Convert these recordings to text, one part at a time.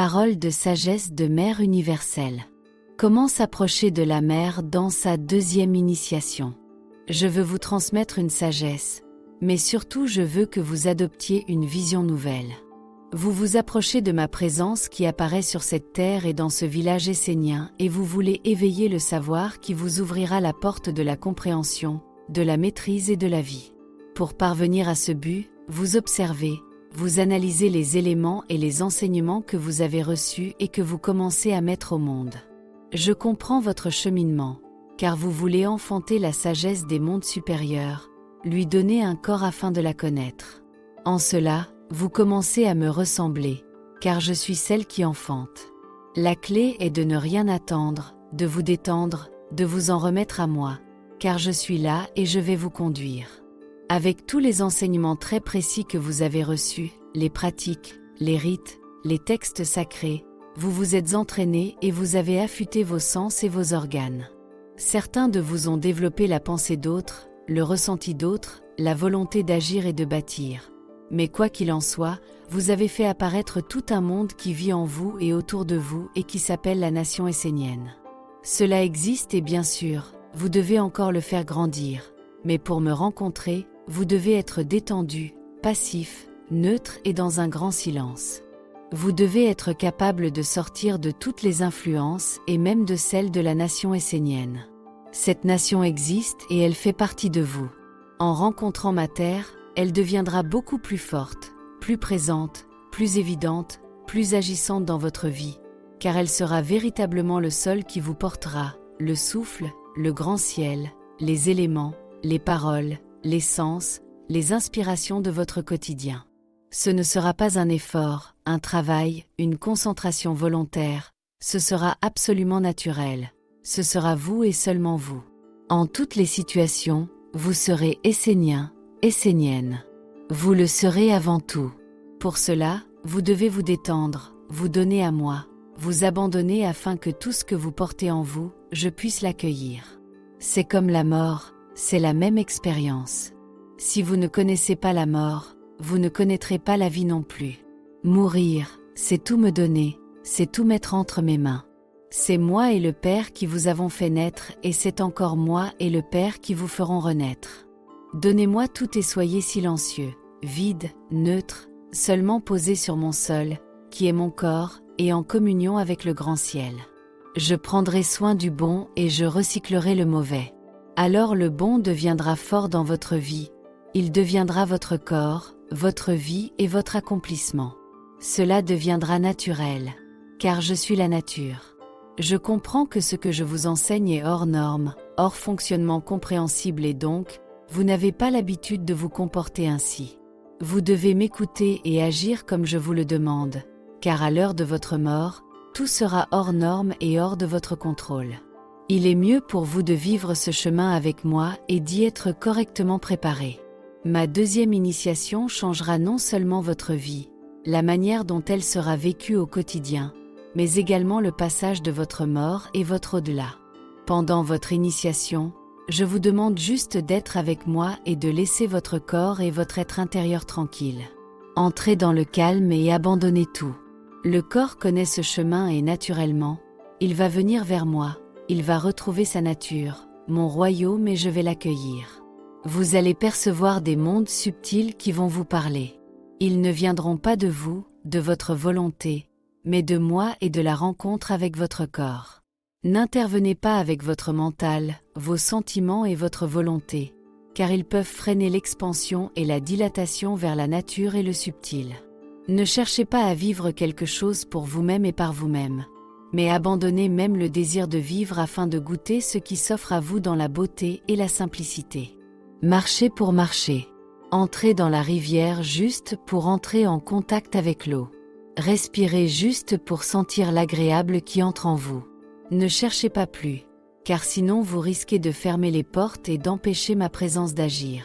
Parole de sagesse de Mère universelle. Comment s'approcher de la Mère dans sa deuxième initiation? Je veux vous transmettre une sagesse, mais surtout je veux que vous adoptiez une vision nouvelle. Vous vous approchez de ma présence qui apparaît sur cette terre et dans ce village essénien et vous voulez éveiller le savoir qui vous ouvrira la porte de la compréhension, de la maîtrise et de la vie. Pour parvenir à ce but, vous observez, vous analysez les éléments et les enseignements que vous avez reçus et que vous commencez à mettre au monde. Je comprends votre cheminement, car vous voulez enfanter la sagesse des mondes supérieurs, lui donner un corps afin de la connaître. En cela, vous commencez à me ressembler, car je suis celle qui enfante. La clé est de ne rien attendre, de vous détendre, de vous en remettre à moi, car je suis là et je vais vous conduire. Avec tous les enseignements très précis que vous avez reçus, les pratiques, les rites, les textes sacrés, vous vous êtes entraînés et vous avez affûté vos sens et vos organes. Certains de vous ont développé la pensée d'autres, le ressenti d'autres, la volonté d'agir et de bâtir. Mais quoi qu'il en soit, vous avez fait apparaître tout un monde qui vit en vous et autour de vous et qui s'appelle la nation essénienne. Cela existe et bien sûr, vous devez encore le faire grandir. Mais pour me rencontrer, vous devez être détendu, passif, neutre et dans un grand silence. Vous devez être capable de sortir de toutes les influences et même de celles de la nation essénienne. Cette nation existe et elle fait partie de vous. En rencontrant ma terre, elle deviendra beaucoup plus forte, plus présente, plus évidente, plus agissante dans votre vie, car elle sera véritablement le sol qui vous portera, le souffle, le grand ciel, les éléments, les paroles, les sens, les inspirations de votre quotidien. Ce ne sera pas un effort, un travail, une concentration volontaire, ce sera absolument naturel. Ce sera vous et seulement vous. En toutes les situations, vous serez essénien, essénienne. Vous le serez avant tout. Pour cela, vous devez vous détendre, vous donner à moi, vous abandonner afin que tout ce que vous portez en vous, je puisse l'accueillir. C'est comme la mort, c'est la même expérience. Si vous ne connaissez pas la mort, vous ne connaîtrez pas la vie non plus. Mourir, c'est tout me donner, c'est tout mettre entre mes mains. C'est moi et le Père qui vous avons fait naître et c'est encore moi et le Père qui vous feront renaître. Donnez-moi tout et soyez silencieux, vide, neutre, seulement posé sur mon sol, qui est mon corps, et en communion avec le grand ciel. Je prendrai soin du bon et je recyclerai le mauvais. Alors le bon deviendra fort dans votre vie, il deviendra votre corps, votre vie et votre accomplissement. Cela deviendra naturel, car je suis la nature. Je comprends que ce que je vous enseigne est hors norme, hors fonctionnement compréhensible et donc, vous n'avez pas l'habitude de vous comporter ainsi. Vous devez m'écouter et agir comme je vous le demande, car à l'heure de votre mort, tout sera hors norme et hors de votre contrôle. Il est mieux pour vous de vivre ce chemin avec moi et d'y être correctement préparé. Ma deuxième initiation changera non seulement votre vie, la manière dont elle sera vécue au quotidien, mais également le passage de votre mort et votre au-delà. Pendant votre initiation, je vous demande juste d'être avec moi et de laisser votre corps et votre être intérieur tranquille. Entrez dans le calme et abandonnez tout. Le corps connaît ce chemin et naturellement, il va venir vers moi, il va retrouver sa nature, mon royaume et je vais l'accueillir. Vous allez percevoir des mondes subtils qui vont vous parler. Ils ne viendront pas de vous, de votre volonté, mais de moi et de la rencontre avec votre corps. N'intervenez pas avec votre mental, vos sentiments et votre volonté, car ils peuvent freiner l'expansion et la dilatation vers la nature et le subtil. Ne cherchez pas à vivre quelque chose pour vous-même et par vous-même, mais abandonnez même le désir de vivre afin de goûter ce qui s'offre à vous dans la beauté et la simplicité. Marchez pour marcher. Entrez dans la rivière juste pour entrer en contact avec l'eau. Respirez juste pour sentir l'agréable qui entre en vous. Ne cherchez pas plus, car sinon vous risquez de fermer les portes et d'empêcher ma présence d'agir.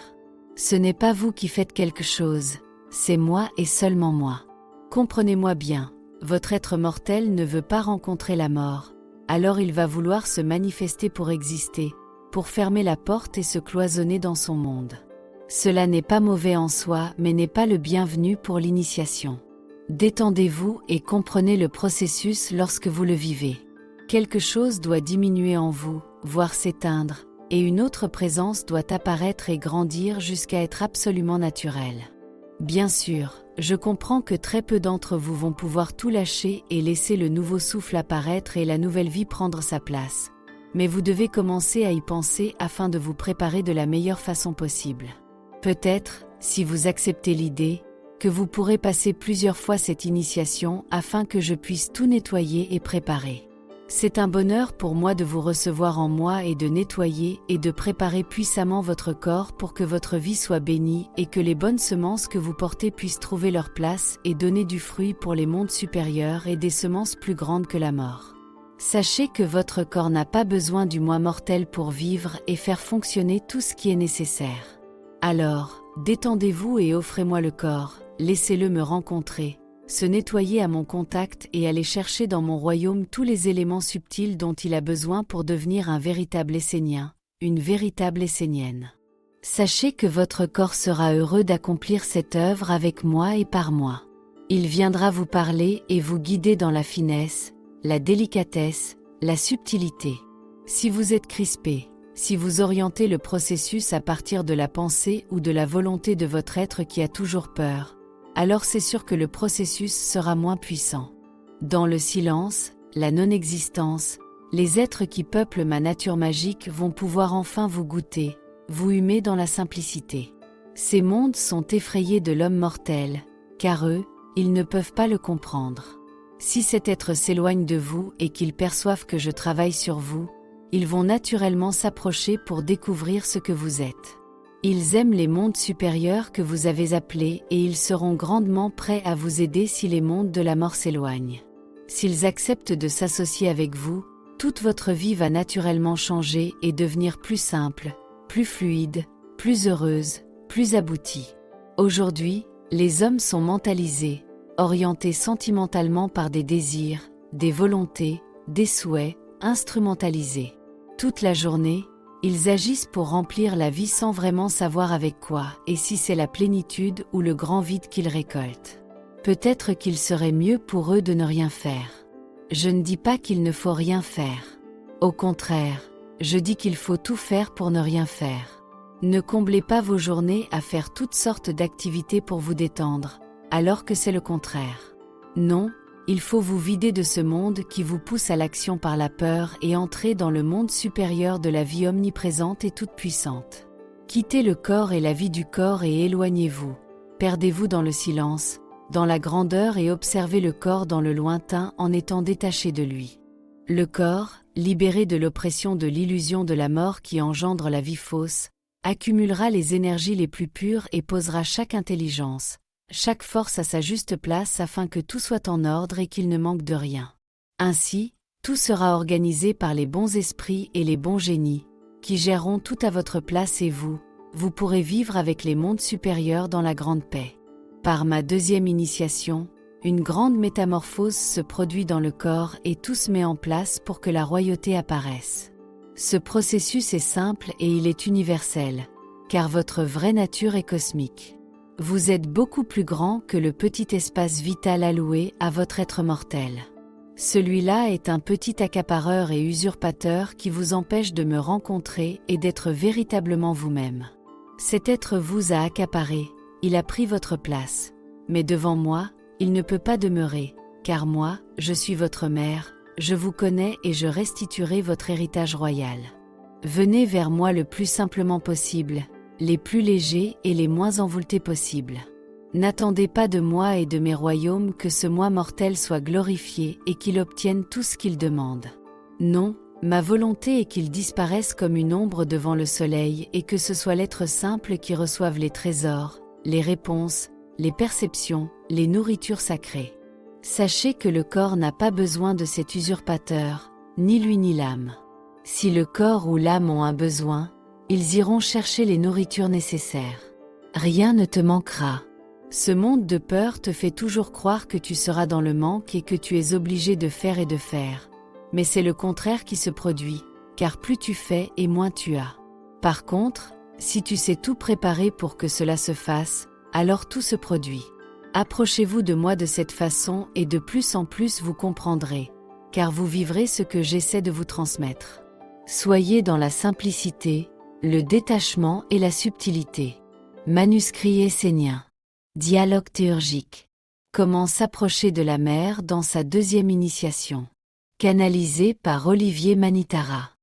Ce n'est pas vous qui faites quelque chose, c'est moi et seulement moi. Comprenez-moi bien, votre être mortel ne veut pas rencontrer la mort, alors il va vouloir se manifester pour exister, pour fermer la porte et se cloisonner dans son monde. Cela n'est pas mauvais en soi mais n'est pas le bienvenu pour l'initiation. Détendez-vous et comprenez le processus lorsque vous le vivez. Quelque chose doit diminuer en vous, voire s'éteindre, et une autre présence doit apparaître et grandir jusqu'à être absolument naturelle. Bien sûr, je comprends que très peu d'entre vous vont pouvoir tout lâcher et laisser le nouveau souffle apparaître et la nouvelle vie prendre sa place. Mais vous devez commencer à y penser afin de vous préparer de la meilleure façon possible. Peut-être, si vous acceptez l'idée, que vous pourrez passer plusieurs fois cette initiation afin que je puisse tout nettoyer et préparer. C'est un bonheur pour moi de vous recevoir en moi et de nettoyer et de préparer puissamment votre corps pour que votre vie soit bénie et que les bonnes semences que vous portez puissent trouver leur place et donner du fruit pour les mondes supérieurs et des semences plus grandes que la mort. Sachez que votre corps n'a pas besoin du moi mortel pour vivre et faire fonctionner tout ce qui est nécessaire. Alors, détendez-vous et offrez-moi le corps, laissez-le me rencontrer, se nettoyer à mon contact et aller chercher dans mon royaume tous les éléments subtils dont il a besoin pour devenir un véritable Essénien, une véritable Essénienne. Sachez que votre corps sera heureux d'accomplir cette œuvre avec moi et par moi. Il viendra vous parler et vous guider dans la finesse, la délicatesse, la subtilité. Si vous êtes crispé, si vous orientez le processus à partir de la pensée ou de la volonté de votre être qui a toujours peur, alors c'est sûr que le processus sera moins puissant. Dans le silence, la non-existence, les êtres qui peuplent ma nature magique vont pouvoir enfin vous goûter, vous humer dans la simplicité. Ces mondes sont effrayés de l'homme mortel, car eux, ils ne peuvent pas le comprendre. Si cet être s'éloigne de vous et qu'ils perçoivent que je travaille sur vous, ils vont naturellement s'approcher pour découvrir ce que vous êtes. Ils aiment les mondes supérieurs que vous avez appelés et ils seront grandement prêts à vous aider si les mondes de la mort s'éloignent. S'ils acceptent de s'associer avec vous, toute votre vie va naturellement changer et devenir plus simple, plus fluide, plus heureuse, plus aboutie. Aujourd'hui, les hommes sont mentalisés, orientés sentimentalement par des désirs, des volontés, des souhaits, instrumentalisés. Toute la journée, ils agissent pour remplir la vie sans vraiment savoir avec quoi et si c'est la plénitude ou le grand vide qu'ils récoltent. Peut-être qu'il serait mieux pour eux de ne rien faire. Je ne dis pas qu'il ne faut rien faire. Au contraire, je dis qu'il faut tout faire pour ne rien faire. Ne comblez pas vos journées à faire toutes sortes d'activités pour vous détendre, alors que c'est le contraire. Non, il faut vous vider de ce monde qui vous pousse à l'action par la peur et entrer dans le monde supérieur de la vie omniprésente et toute puissante. Quittez le corps et la vie du corps et éloignez-vous. Perdez-vous dans le silence, dans la grandeur et observez le corps dans le lointain en étant détaché de lui. Le corps, libéré de l'oppression de l'illusion de la mort qui engendre la vie fausse, accumulera les énergies les plus pures et posera chaque intelligence, chaque force à sa juste place afin que tout soit en ordre et qu'il ne manque de rien. Ainsi, tout sera organisé par les bons esprits et les bons génies, qui géreront tout à votre place et vous pourrez vivre avec les mondes supérieurs dans la grande paix. Par ma deuxième initiation, une grande métamorphose se produit dans le corps et tout se met en place pour que la royauté apparaisse. Ce processus est simple et il est universel, car votre vraie nature est cosmique. Vous êtes beaucoup plus grand que le petit espace vital alloué à votre être mortel. Celui-là est un petit accapareur et usurpateur qui vous empêche de me rencontrer et d'être véritablement vous-même. Cet être vous a accaparé, il a pris votre place. Mais devant moi, il ne peut pas demeurer, car moi, je suis votre mère, je vous connais et je restituerai votre héritage royal. Venez vers moi le plus simplement possible, les plus légers et les moins envoûtés possibles. N'attendez pas de moi et de mes royaumes que ce moi mortel soit glorifié et qu'il obtienne tout ce qu'il demande. Non, ma volonté est qu'il disparaisse comme une ombre devant le soleil et que ce soit l'être simple qui reçoive les trésors, les réponses, les perceptions, les nourritures sacrées. Sachez que le corps n'a pas besoin de cet usurpateur, ni lui ni l'âme. Si le corps ou l'âme ont un besoin, ils iront chercher les nourritures nécessaires. Rien ne te manquera. Ce monde de peur te fait toujours croire que tu seras dans le manque et que tu es obligé de faire et de faire. Mais c'est le contraire qui se produit, car plus tu fais et moins tu as. Par contre, si tu sais tout préparer pour que cela se fasse, alors tout se produit. Approchez-vous de moi de cette façon et de plus en plus vous comprendrez, car vous vivrez ce que j'essaie de vous transmettre. Soyez dans la simplicité, le détachement et la subtilité. Manuscrit essénien. Dialogue théurgique. Comment s'approcher de la mer dans sa deuxième initiation. Canalisé par Olivier Manitara.